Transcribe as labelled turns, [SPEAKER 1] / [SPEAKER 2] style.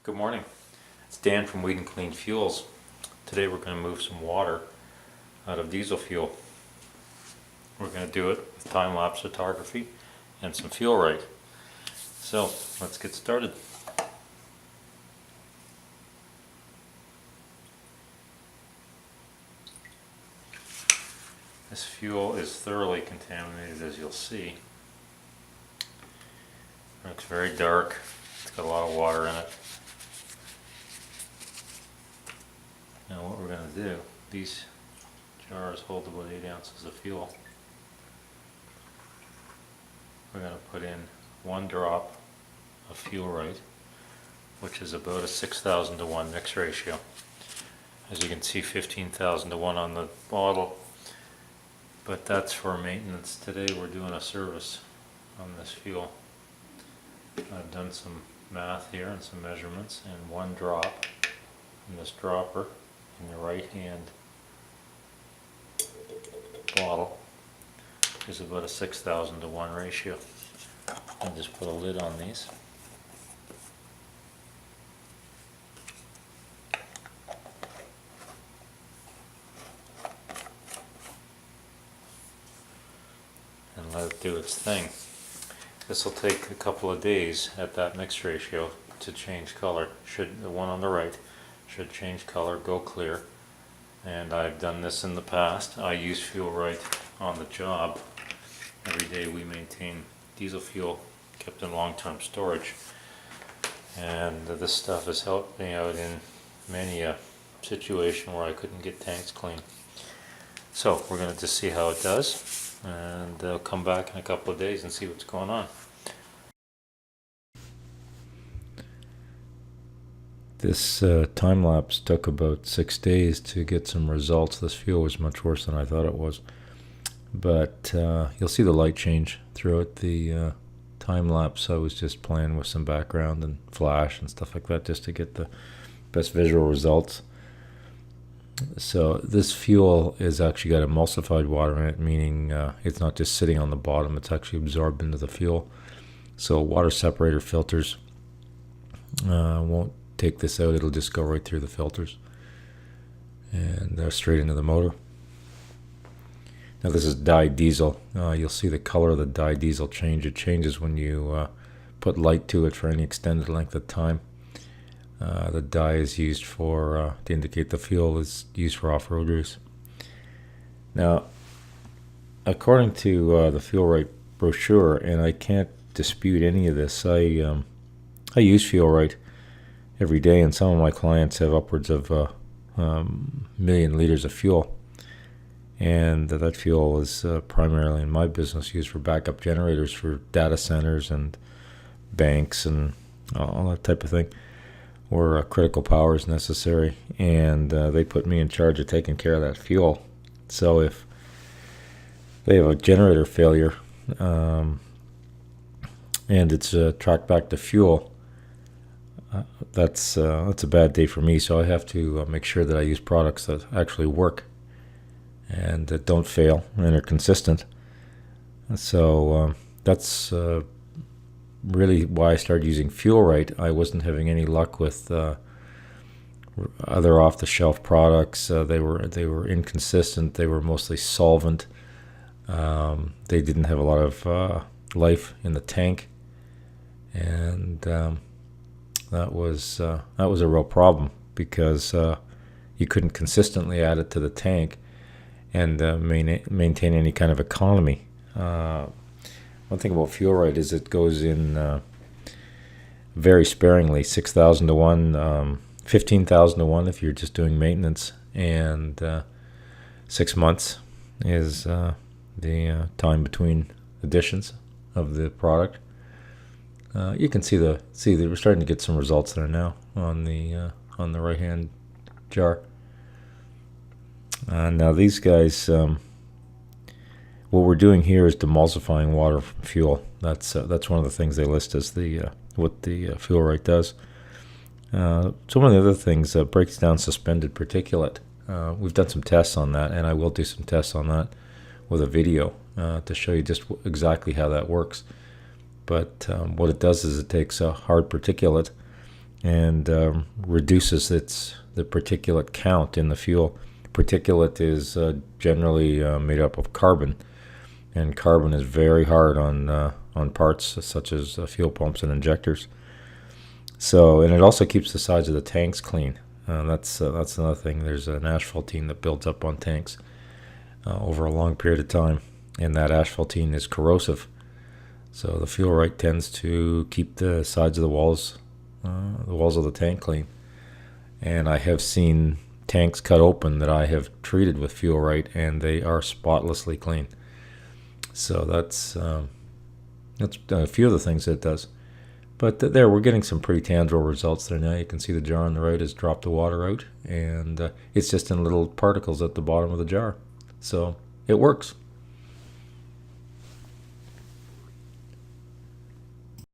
[SPEAKER 1] Good morning. It's Dan from Weed and Clean Fuels. Today we're going to move some water out of diesel fuel. We're going to do it with time-lapse photography and some fuel right. So let's get started. This fuel is thoroughly contaminated, as you'll see. It looks very dark. It's got a lot of water in it. Now what we're going to do, these jars hold about 8 ounces of fuel. We're going to put in 1 drop of fuel right, which is about a 6,000 to 1 mix ratio. As you can see, 15,000 to 1 on the bottle, but that's for maintenance. Today we're doing a service on this fuel. I've done some math here and some measurements, and 1 drop in this dropper in the right hand bottle is about a 6,000 to 1 ratio. I'll just put a lid on these. And let it do its thing. This will take a couple of days at that mix ratio to change color. The one on the right should change color, go clear. And I've done this in the past. I use fuel right on the job. Every day we maintain diesel fuel kept in long-term storage. And this stuff has helped me out in many a situation where I couldn't get tanks clean. So we're going to just see how it does, and I'll come back in a couple of days and see what's going on. This time lapse took about 6 days to get some results. This fuel was much worse than I thought it was. But you'll see the light change throughout the time lapse. I was just playing with some background and flash and stuff like that just to get the best visual results. So this fuel is actually got emulsified water in it, meaning it's not just sitting on the bottom, it's actually absorbed into the fuel. So water separator filters won't take this out. It'll just go right through the filters and straight into the motor. Now this is dyed diesel. You'll see the color of the dyed diesel change. It changes when you put light to it for any extended length of time. The dye is used to indicate the fuel is used for off-road use. Now, according to the Fuel Right brochure, and I can't dispute any of this, I use Fuel Right every day, and some of my clients have upwards of 1,000,000 liters of fuel. And that fuel is primarily in my business used for backup generators for data centers and banks and all that type of thing, where critical power is necessary. And they put me in charge of taking care of that fuel. So if they have a generator failure and it's tracked back to fuel, that's a bad day for me. So I have to make sure that I use products that actually work and that don't fail and are consistent. So that's really why I started using Fuel Right. I wasn't having any luck with other off-the-shelf products. They were inconsistent. They were mostly solvent. They didn't have a lot of life in the tank, and that was a real problem, because you couldn't consistently add it to the tank and maintain any kind of economy. One thing about Fuel Right is it goes in very sparingly, 6,000 to 1, 15,000 to 1 if you're just doing maintenance, and 6 months is the time between additions of the product. You can see that we're starting to get some results there now on the right hand jar. Now these guys, what we're doing here is demulsifying water from fuel. That's one of the things they list as what the Fuel Right does. So one of the other things breaks down suspended particulate. We've done some tests on that, and I will do some tests on that with a video to show you just exactly how that works. But what it does is it takes a hard particulate and reduces the particulate count in the fuel. Particulate is generally made up of carbon, and carbon is very hard on parts such as fuel pumps and injectors. So, and it also keeps the sides of the tanks clean. That's another thing. There's an asphaltene that builds up on tanks over a long period of time, and that asphaltene is corrosive. So the fuel right tends to keep the sides of the walls of the tank clean. And I have seen tanks cut open that I have treated with fuel right, and they are spotlessly clean. So that's a few of the things that it does. But there, we're getting some pretty tangible results there now. You can see the jar on the right has dropped the water out, and it's just in little particles at the bottom of the jar. So it works.